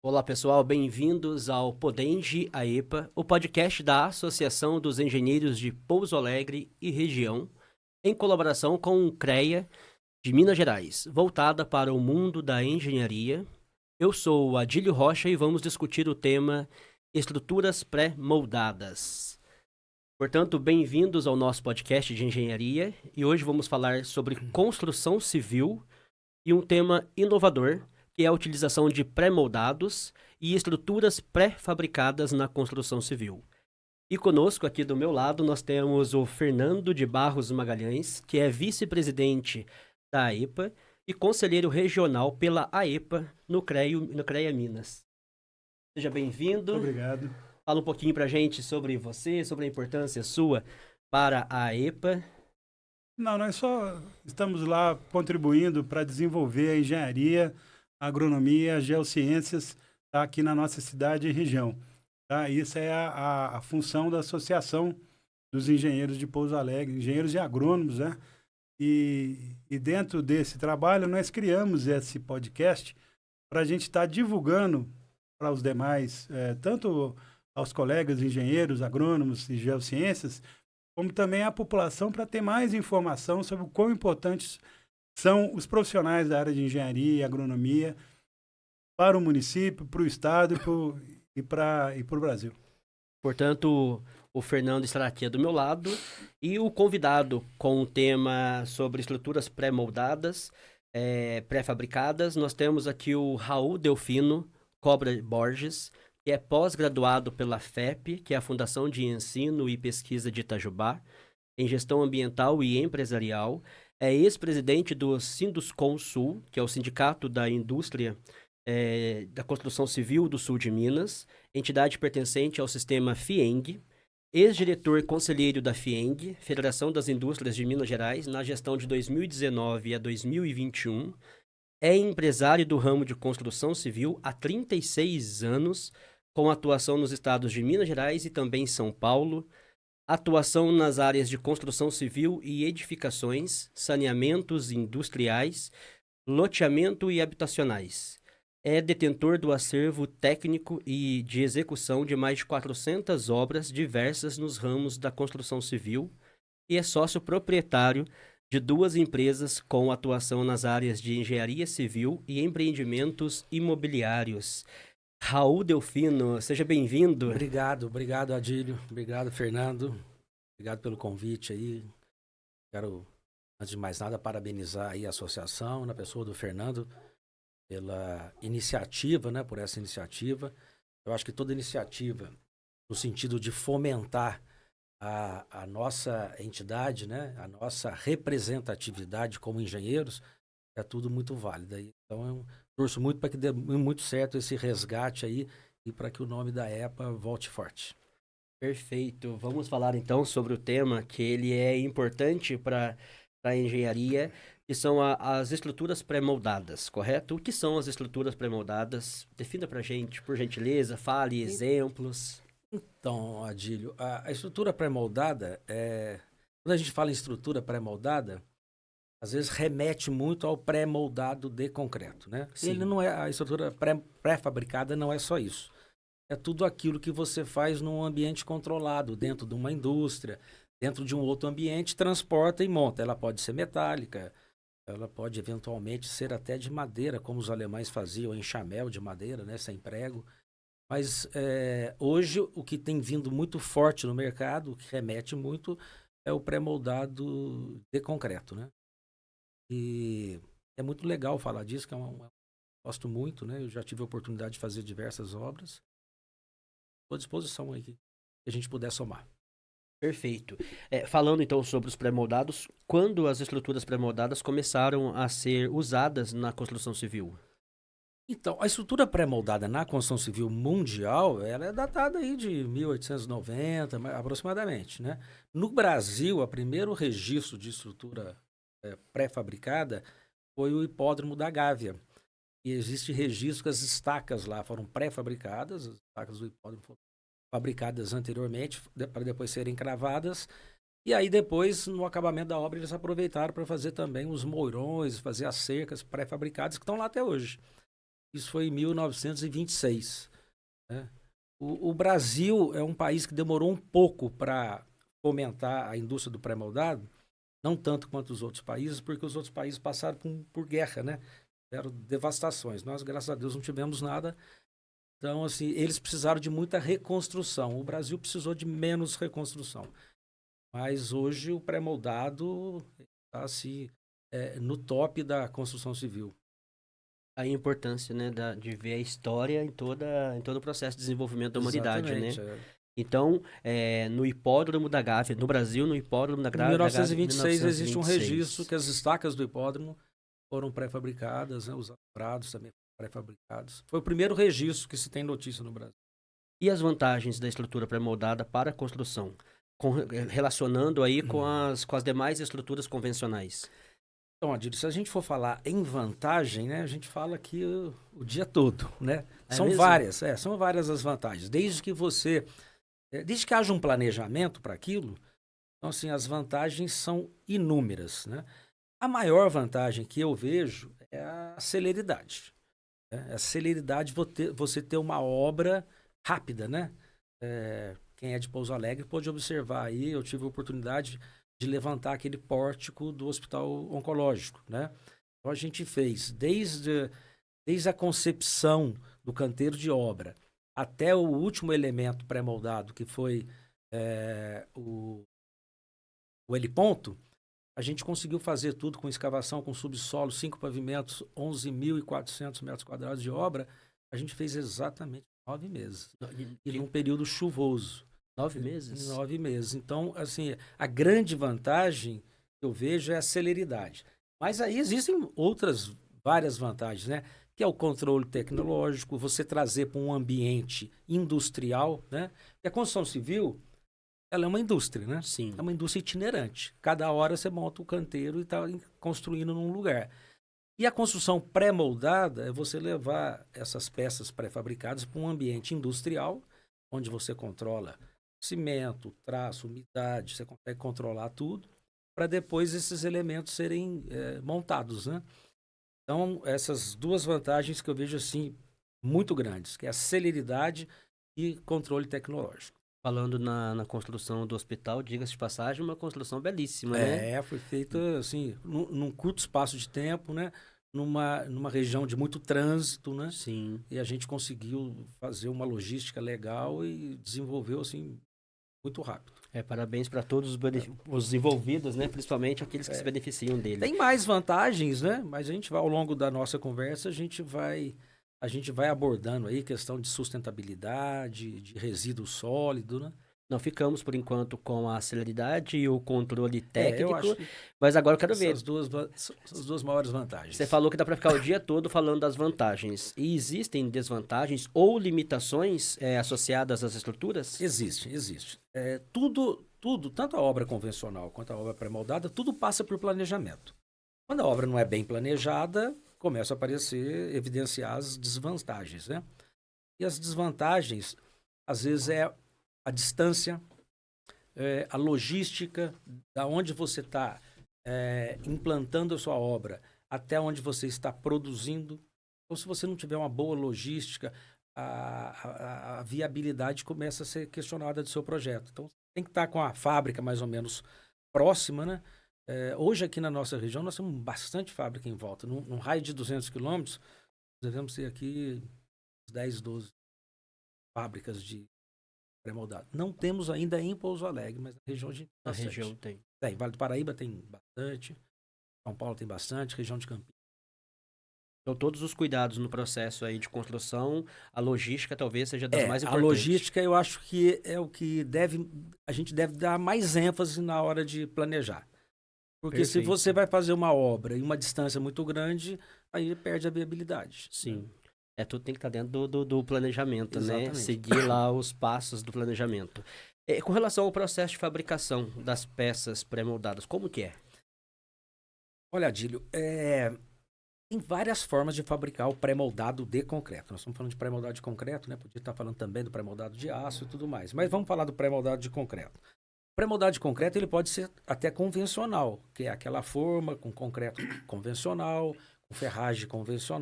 Olá pessoal, bem-vindos ao Podenge AEPA, o podcast da Associação dos Engenheiros de Pouso Alegre e Região, em colaboração com o CREA de Minas Gerais, voltada para o mundo da engenharia. Eu sou o Adílio Rocha e vamos discutir o tema estruturas pré-moldadas. Portanto, bem-vindos ao nosso podcast de engenharia e hoje vamos falar sobre construção civil e um tema inovador, que é a utilização de pré-moldados e estruturas pré-fabricadas na construção civil. E conosco, aqui do meu lado, nós temos o Fernando de Barros Magalhães, que é vice-presidente da AEPA e conselheiro regional pela AEPA no CREA Minas. Seja bem-vindo. Obrigado. Fala um pouquinho pra gente sobre você, sobre a importância sua para a AEPA. Não, nós só estamos lá contribuindo para desenvolver a engenharia, a agronomia, as geociências tá, aqui na nossa cidade e região. Tá? Isso é a função da Associação dos Engenheiros de Pouso Alegre, engenheiros e agrônomos, né? E dentro desse trabalho nós criamos esse podcast para a gente estar divulgando para os demais, tanto aos colegas engenheiros, agrônomos e geociências, como também a população para ter mais informação sobre o quão importantes são os profissionais da área de engenharia e agronomia para o município, para o estado e para o Brasil. Portanto, o Fernando estará aqui do meu lado e o convidado com o tema sobre estruturas pré-moldadas, pré-fabricadas. Nós temos aqui o Raul Delfino Cobra Borges, que é pós-graduado pela FEP, que é a Fundação de Ensino e Pesquisa de Itajubá, em Gestão Ambiental e Empresarial. É ex-presidente do Sinduscon-Sul, que é o Sindicato da Indústria da Construção Civil do Sul de Minas, entidade pertencente ao sistema FIENG, ex-diretor conselheiro da FIENG, Federação das Indústrias de Minas Gerais, na gestão de 2019 a 2021, é empresário do ramo de construção civil há 36 anos, com atuação nos estados de Minas Gerais e também São Paulo, atuação nas áreas de construção civil e edificações, saneamentos industriais, loteamento e habitacionais. É detentor do acervo técnico e de execução de mais de 400 obras diversas nos ramos da construção civil e é sócio proprietário de 2 empresas com atuação nas áreas de engenharia civil e empreendimentos imobiliários. Raul Delfino, seja bem-vindo. Obrigado, Adílio. Obrigado, Fernando. Obrigado pelo convite aí. Quero, antes de mais nada, parabenizar aí a associação, na pessoa do Fernando, pela iniciativa, né, por essa iniciativa. Eu acho que toda iniciativa, no sentido de fomentar a nossa entidade, né, a nossa representatividade como engenheiros, é tudo muito válido. Então, eu torço muito para que dê muito certo esse resgate aí e para que o nome da EPA volte forte. Perfeito. Vamos falar então sobre o tema que ele é importante para a engenharia, que são as estruturas pré-moldadas, correto? O que são as estruturas pré-moldadas? Defina para a gente, por gentileza, fale exemplos. Então, Adílio, a estrutura pré-moldada, quando a gente fala em estrutura pré-moldada, às vezes remete muito ao pré-moldado de concreto, né? Sim. Ele não é, a estrutura pré-fabricada não é só isso. É tudo aquilo que você faz num ambiente controlado, dentro de uma indústria, dentro de um outro ambiente, transporta e monta. Ela pode ser metálica, ela pode eventualmente ser até de madeira, como os alemães faziam, enxamel de madeira, né, sem prego. Mas hoje o que tem vindo muito forte no mercado, o que remete muito, é o pré-moldado de concreto, né? E é muito legal falar disso, que gosto muito, né? Eu já tive a oportunidade de fazer diversas obras. Estou à disposição aí que a gente puder somar. Perfeito. Falando então sobre os pré-moldados, quando as estruturas pré-moldadas começaram a ser usadas na construção civil? Então, a estrutura pré-moldada na construção civil mundial, ela é datada aí de 1890, aproximadamente, né? No Brasil, o primeiro registro de estrutura pré-fabricada foi o Hipódromo da Gávea. E existe registro que as estacas lá foram pré-fabricadas, as estacas do hipódromo foram fabricadas anteriormente, para depois serem cravadas. E aí depois, no acabamento da obra, eles aproveitaram para fazer também os mourões, fazer as cercas pré-fabricadas que estão lá até hoje. Isso foi em 1926. Né? O Brasil é um país que demorou um pouco para fomentar a indústria do pré-moldado, não tanto quanto os outros países, porque os outros países passaram por guerra, né? Tiveram devastações. Nós, graças a Deus, não tivemos nada. Então, assim, eles precisaram de muita reconstrução. O Brasil precisou de menos reconstrução. Mas hoje o pré-moldado está assim, no top da construção civil. A importância, né, de ver a história em todo o processo de desenvolvimento da humanidade, né? Exatamente, Então, no Hipódromo da Gávea, no Brasil, no Hipódromo da Em Gávea... 1926 existe um 1926. registro que as estacas do hipódromo foram pré-fabricadas, né? Os alambrados também foram pré-fabricados. Foi o primeiro registro que se tem notícia no Brasil. E as vantagens da estrutura pré-moldada para a construção? Relacionando aí com as demais estruturas convencionais. Então, Adílio, se a gente for falar em vantagem, né, a gente fala aqui o dia todo, né? São mesmo? são várias as vantagens. Desde que haja um planejamento para aquilo, então, assim, as vantagens são inúmeras, né? A maior vantagem que eu vejo é a celeridade. Né? A celeridade você ter uma obra rápida, né? Quem é de Pouso Alegre pode observar aí, eu tive a oportunidade de levantar aquele pórtico do hospital oncológico, né? Então a gente fez desde a concepção do canteiro de obra até o último elemento pré-moldado, que foi o heliponto, a gente conseguiu fazer tudo com escavação, com subsolo, 5 pavimentos, 11.400 metros quadrados de obra. A gente fez exatamente 9 meses. E num período chuvoso. 9 meses? 9 meses. Então, assim, a grande vantagem que eu vejo é a celeridade. Mas aí existem várias vantagens, né? Que é o controle tecnológico, você trazer para um ambiente industrial, né? Porque a construção civil, ela é uma indústria, né? Sim. É uma indústria itinerante. Cada hora você monta o canteiro e está construindo num lugar. E a construção pré-moldada é você levar essas peças pré-fabricadas para um ambiente industrial, onde você controla cimento, traço, umidade, você consegue controlar tudo, para depois esses elementos serem montados, né? Então, essas duas vantagens que eu vejo, assim, muito grandes, que é a celeridade e controle tecnológico. Falando na construção do hospital, diga-se de passagem, uma construção belíssima, né? Foi feita, assim, num curto espaço de tempo, né? Numa região de muito trânsito, né? Sim. E a gente conseguiu fazer uma logística legal e desenvolveu, assim, muito rápido. Parabéns para todos os envolvidos, né? Principalmente aqueles que se beneficiam dele. Tem mais vantagens, né? Mas a gente vai, ao longo da nossa conversa, a gente vai abordando aí questão de sustentabilidade, de resíduo sólido, né? Não ficamos, por enquanto, com a celeridade e o controle técnico, eu acho que mas agora eu quero ver. Essas duas maiores vantagens. Você falou que dá para ficar o dia todo falando das vantagens. E existem desvantagens ou limitações associadas às estruturas? Existe. Tudo, tanto a obra convencional quanto a obra pré-moldada, tudo passa por planejamento. Quando a obra não é bem planejada, começam a aparecer, evidenciar as desvantagens, né? E as desvantagens, às vezes, é a distância, a logística, da onde você está implantando a sua obra até onde você está produzindo. Então, se você não tiver uma boa logística, a viabilidade começa a ser questionada do seu projeto. Então, tem que estar com a fábrica mais ou menos próxima, né? Hoje, aqui na nossa região, nós temos bastante fábrica em volta. Num raio de 200 quilômetros, devemos ter aqui 10, 12 fábricas de pré-moldado. Não temos ainda em Pouso Alegre, mas na região a gente tem bastante. Na região tem. Tem. Vale do Paraíba tem bastante. São Paulo tem bastante. Região de Campinas. Então, todos os cuidados no processo aí de construção, a logística talvez seja das mais A importantes. logística eu acho que é o que a gente deve dar mais ênfase na hora de planejar. Porque Perfeito. se você vai fazer uma obra em uma distância muito grande, aí perde a viabilidade. Sim. Tudo tem que estar dentro do planejamento, Exatamente. né? Seguir lá os passos do planejamento. Com relação ao processo de fabricação das peças pré-moldadas, como que é? Olha, Adílio, tem várias formas de fabricar o pré-moldado de concreto. Nós estamos falando de pré-moldado de concreto, né? Podia estar falando também do pré-moldado de aço e tudo mais. Mas vamos falar do pré-moldado de concreto. O pré-moldado de concreto ele pode ser até convencional, que é aquela forma com concreto convencional, com ferragem convencional.